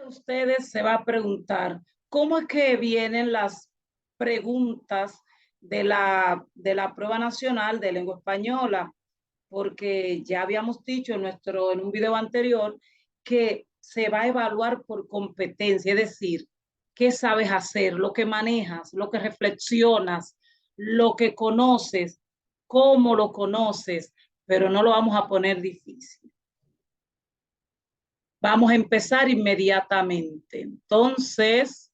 ustedes se va a preguntar, ¿cómo es que vienen las preguntas de la prueba nacional de lengua española? Porque ya habíamos dicho en un video anterior que se va a evaluar por competencia, es decir, qué sabes hacer, lo que manejas, lo que reflexionas, lo que conoces, cómo lo conoces, pero no lo vamos a poner difícil. Vamos a empezar inmediatamente. Entonces,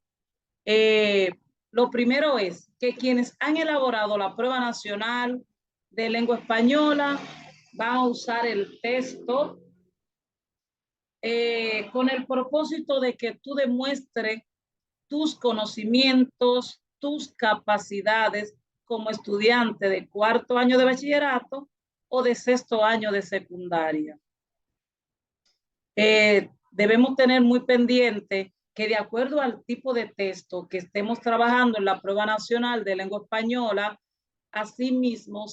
eh, lo primero es que quienes han elaborado la prueba nacional de lengua española van a usar el texto con el propósito de que tú demuestres tus conocimientos, tus capacidades como estudiante de cuarto año de bachillerato o de sexto año de secundaria. Debemos tener muy pendiente que de acuerdo al tipo de texto que estemos trabajando en la prueba nacional de lengua española, asimismo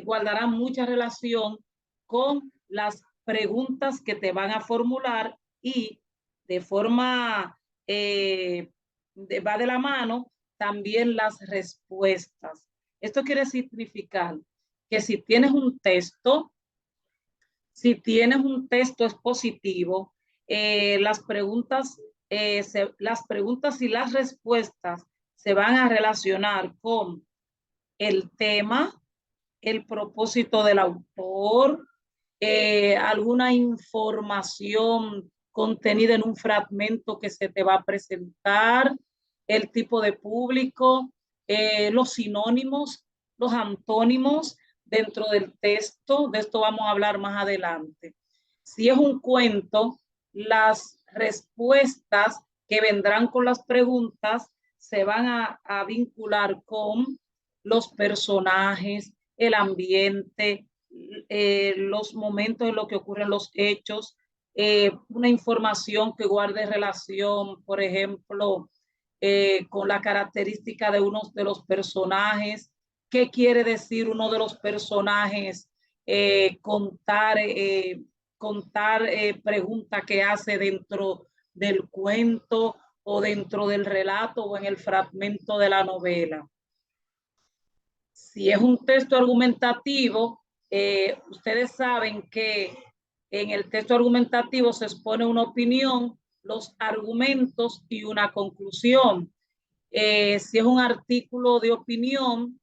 guardarán mucha relación con las preguntas que te van a formular y de forma va de la mano también las respuestas. Esto quiere significar que si tienes un texto expositivo, las preguntas y las respuestas se van a relacionar con el tema, el propósito del autor, alguna información contenida en un fragmento que se te va a presentar, el tipo de público, los sinónimos, los antónimos dentro del texto. De esto vamos a hablar más adelante. Si es un cuento, las respuestas que vendrán con las preguntas se van a vincular con los personajes, el ambiente, los momentos en los que ocurren los hechos, una información que guarde relación, por ejemplo, con la característica de uno de los personajes, qué quiere decir uno de los personajes, contar preguntas que hace dentro del cuento o dentro del relato o en el fragmento de la novela. Si es un texto argumentativo, ustedes saben que en el texto argumentativo se expone una opinión, los argumentos y una conclusión. Si es un artículo de opinión,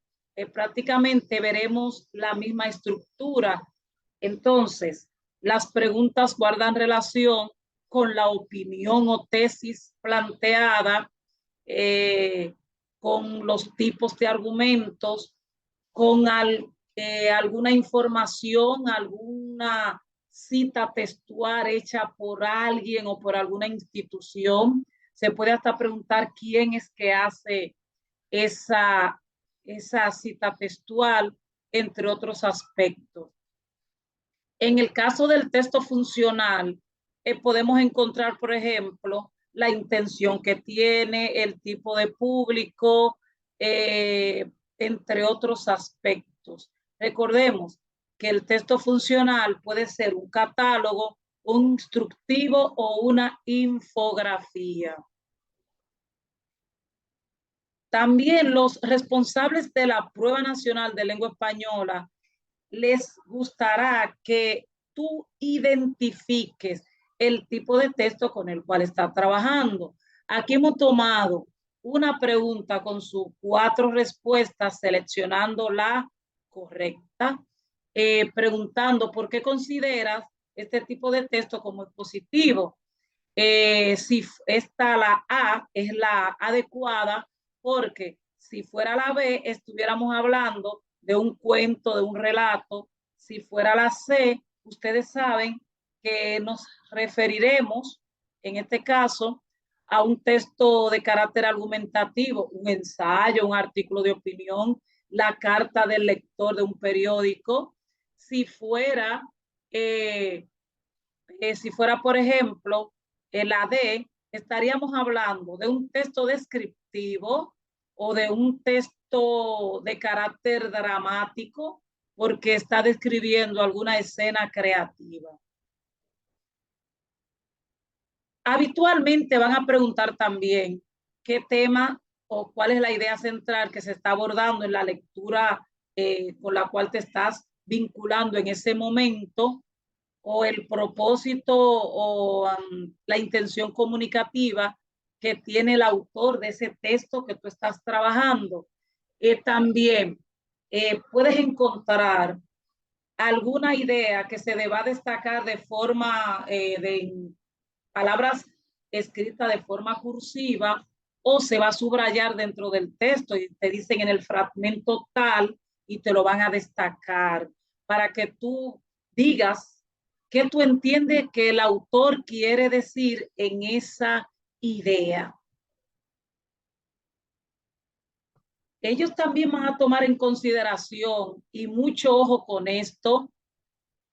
prácticamente veremos la misma estructura. Entonces, las preguntas guardan relación con la opinión o tesis planteada, con los tipos de argumentos, con alguna información, alguna cita textual hecha por alguien o por alguna institución. Se puede hasta preguntar quién es que hace esa cita textual, entre otros aspectos. En el caso del texto funcional, podemos encontrar, por ejemplo, la intención que tiene, el tipo de público, entre otros aspectos. Recordemos que el texto funcional puede ser un catálogo, un instructivo o una infografía. También los responsables de la Prueba Nacional de Lengua Española les gustará que tú identifiques el tipo de texto con el cual está trabajando. Aquí hemos tomado una pregunta con sus 4 respuestas, seleccionando la correcta, preguntando por qué consideras este tipo de texto como positivo. Si esta la A es la adecuada, porque si fuera la B estuviéramos hablando de un cuento, de un relato. Si fuera la C, ustedes saben que nos referiremos, en este caso, a un texto de carácter argumentativo, un ensayo, un artículo de opinión, la carta del lector de un periódico. Eh, si fuera, por ejemplo, la D, estaríamos hablando de un texto descriptivo o de un texto de carácter dramático, porque está describiendo alguna escena creativa. Habitualmente van a preguntar también qué tema o cuál es la idea central que se está abordando en la lectura con la cual te estás vinculando en ese momento, o el propósito o la intención comunicativa que tiene el autor de ese texto que tú estás trabajando. También puedes encontrar alguna idea que se deba destacar de forma de palabras escritas de forma cursiva, o se va a subrayar dentro del texto y te dicen en el fragmento tal y te lo van a destacar para que tú digas qué tú entiendes que el autor quiere decir en esa idea. Ellos también van a tomar en consideración, y mucho ojo con esto,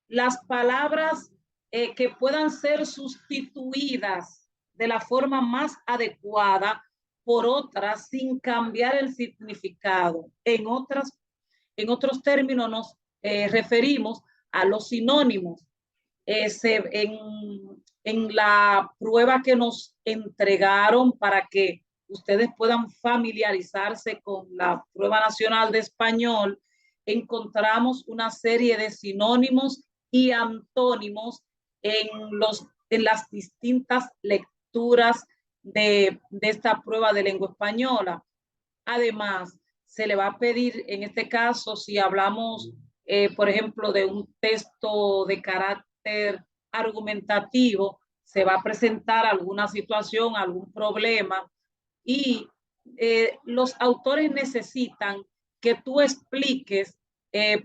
las palabras que puedan ser sustituidas de la forma más adecuada por otras sin cambiar el significado. En otros términos nos referimos a los sinónimos. En la prueba que nos entregaron para que ustedes puedan familiarizarse con la prueba nacional de español, encontramos una serie de sinónimos y antónimos en las distintas lecturas de esta prueba de lengua española. Además, se le va a pedir, en este caso, si hablamos, por ejemplo, de un texto de carácter argumentativo, se va a presentar alguna situación, algún problema, y los autores necesitan que tú expliques,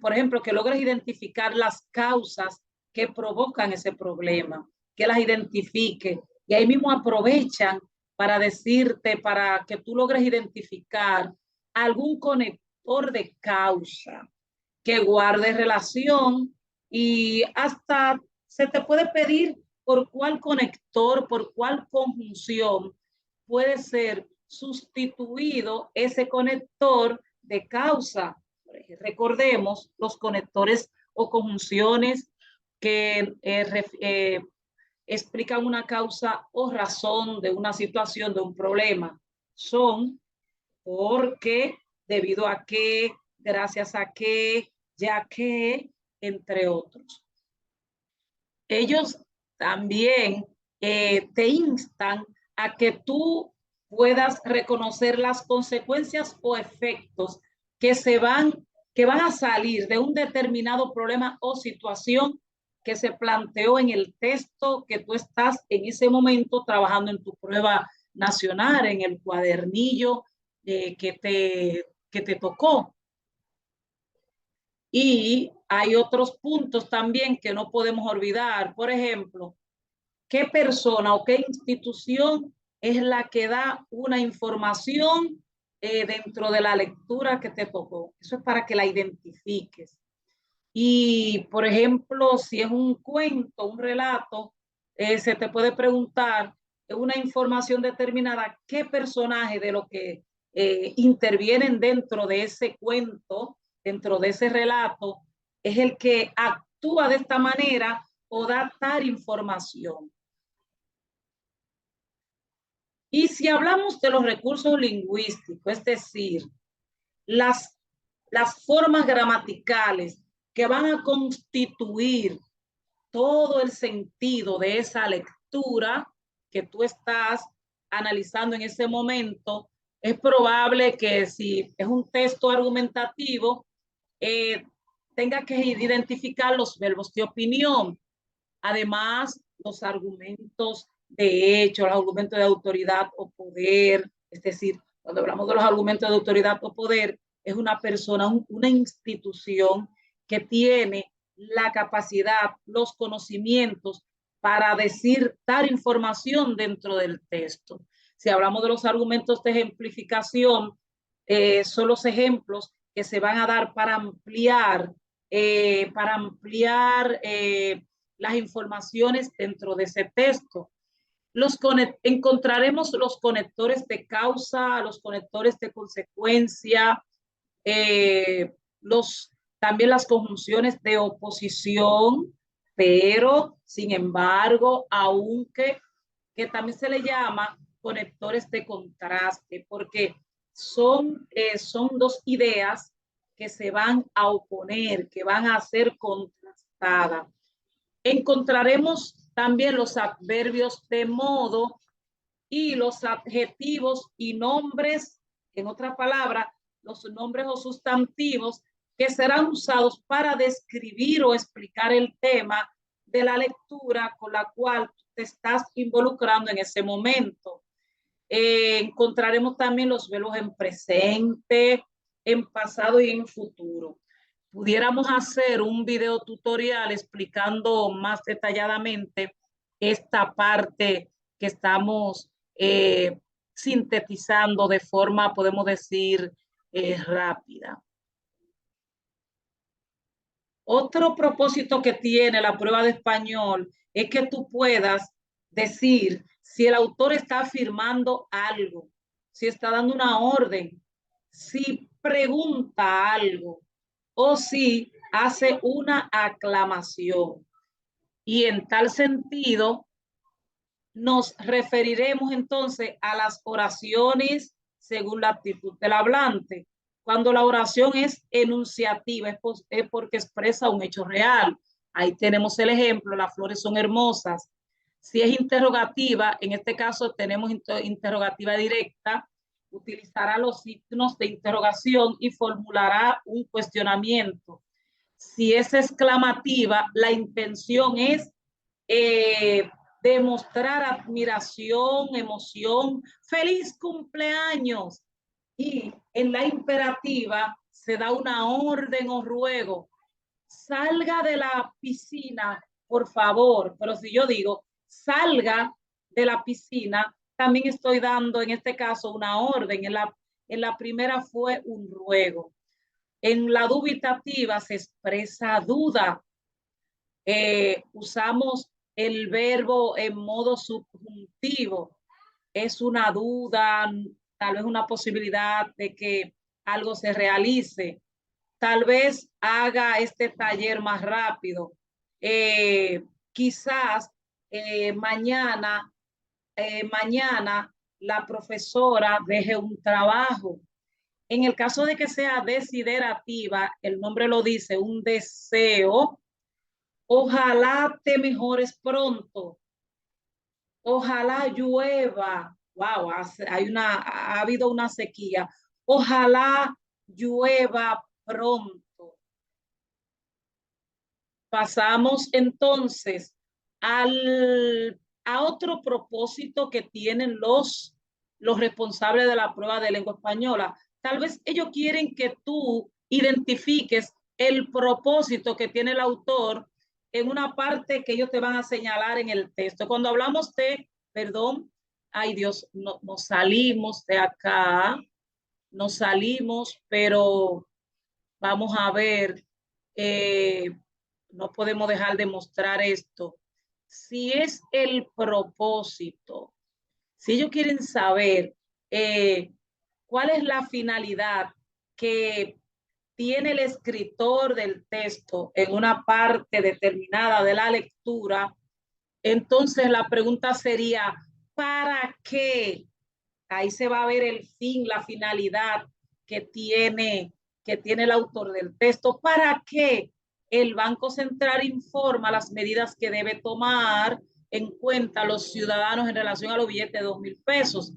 por ejemplo, que logres identificar las causas que provocan ese problema, que las identifique, y ahí mismo aprovechan para decirte, para que tú logres identificar algún conector de causa que guarde relación, y hasta se te puede pedir por cuál conector, por cuál conjunción puede ser sustituido ese conector de causa. Recordemos los conectores o conjunciones que explican una causa o razón de una situación, de un problema. Son porque, debido a que, gracias a que, ya que, entre otros. Ellos también te instan a que tú puedas reconocer las consecuencias o efectos que que van a salir de un determinado problema o situación que se planteó en el texto que tú estás en ese momento trabajando en tu prueba nacional, en el cuadernillo que te tocó. Y hay otros puntos también que no podemos olvidar. Por ejemplo, ¿qué persona o qué institución es la que da una información dentro de la lectura que te tocó? Eso es para que la identifiques. Y, por ejemplo, si es un cuento, un relato, se te puede preguntar una información determinada, qué personaje de lo que intervienen dentro de ese cuento, dentro de ese relato, es el que actúa de esta manera o da tal información. Y si hablamos de los recursos lingüísticos, es decir, las, las formas gramaticales que van a constituir todo el sentido de esa lectura que tú estás analizando en ese momento, es probable que si es un texto argumentativo, eh, tenga que identificar los verbos de opinión, además los argumentos de hecho, los argumentos de autoridad o poder, es decir, cuando hablamos de los argumentos de autoridad o poder, es una persona, una institución que tiene la capacidad, los conocimientos para decir tal información dentro del texto. Si hablamos de los argumentos de ejemplificación, son los ejemplos que se van a dar para ampliar las informaciones dentro de ese texto. Encontraremos los conectores de causa, los conectores de consecuencia, eh, también las conjunciones de oposición, pero, sin embargo, aunque, que también se le llama conectores de contraste, porque son dos ideas que se van a oponer, que van a ser contrastadas. Encontraremos también los adverbios de modo y los adjetivos y nombres, en otras palabras, los nombres o sustantivos que serán usados para describir o explicar el tema de la lectura con la cual te estás involucrando en ese momento. Encontraremos también los verbos en presente, en pasado y en futuro. Pudiéramos hacer un video tutorial explicando más detalladamente esta parte que estamos sintetizando de forma, podemos decir, rápida. Otro propósito que tiene la prueba de español es que tú puedas decir si el autor está afirmando algo, si está dando una orden, si pregunta algo o si hace una aclamación. Y en tal sentido, nos referiremos entonces a las oraciones según la actitud del hablante. Cuando la oración es enunciativa, es porque expresa un hecho real. Ahí tenemos el ejemplo, las flores son hermosas. Si es interrogativa, en este caso tenemos interrogativa directa, utilizará los signos de interrogación y formulará un cuestionamiento. Si es exclamativa, la intención es demostrar admiración, emoción, feliz cumpleaños. Y en la imperativa se da una orden o ruego, salga de la piscina, por favor. Pero si yo digo, salga de la piscina, también estoy dando en este caso una orden. En la primera fue un ruego. En la dubitativa se expresa duda. Usamos el verbo en modo subjuntivo. Es una duda, tal vez una posibilidad de que algo se realice. Tal vez haga este taller más rápido. Quizás mañana la profesora deje un trabajo. En el caso de que sea desiderativa, el nombre lo dice, un deseo. Ojalá te mejores pronto. Ojalá llueva. Wow, ha habido una sequía. Ojalá llueva pronto. Pasamos entonces a otro propósito que tienen los responsables de la prueba de lengua española. Tal vez ellos quieren que tú identifiques el propósito que tiene el autor en una parte que ellos te van a señalar en el texto. Cuando hablamos de, perdón, ay Dios, no, nos salimos de acá, nos salimos, pero vamos a ver, no podemos dejar de mostrar esto. Si es el propósito, si ellos quieren saber cuál es la finalidad que tiene el escritor del texto en una parte determinada de la lectura, entonces la pregunta sería, ¿para qué? Ahí se va a ver el fin, la finalidad que tiene el autor del texto. ¿Para qué el Banco Central informa las medidas que debe tomar en cuenta los ciudadanos en relación a los billetes de 2,000 pesos?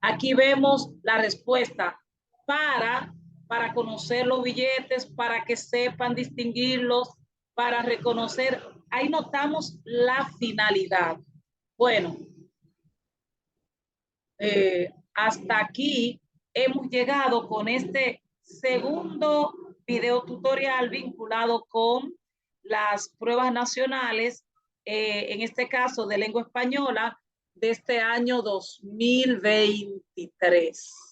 Aquí vemos la respuesta, para conocer los billetes, para que sepan distinguirlos, para reconocer. Ahí notamos la finalidad. Bueno, hasta aquí hemos llegado con este segundo video tutorial vinculado con las pruebas nacionales, en este caso de lengua española, de este año 2023.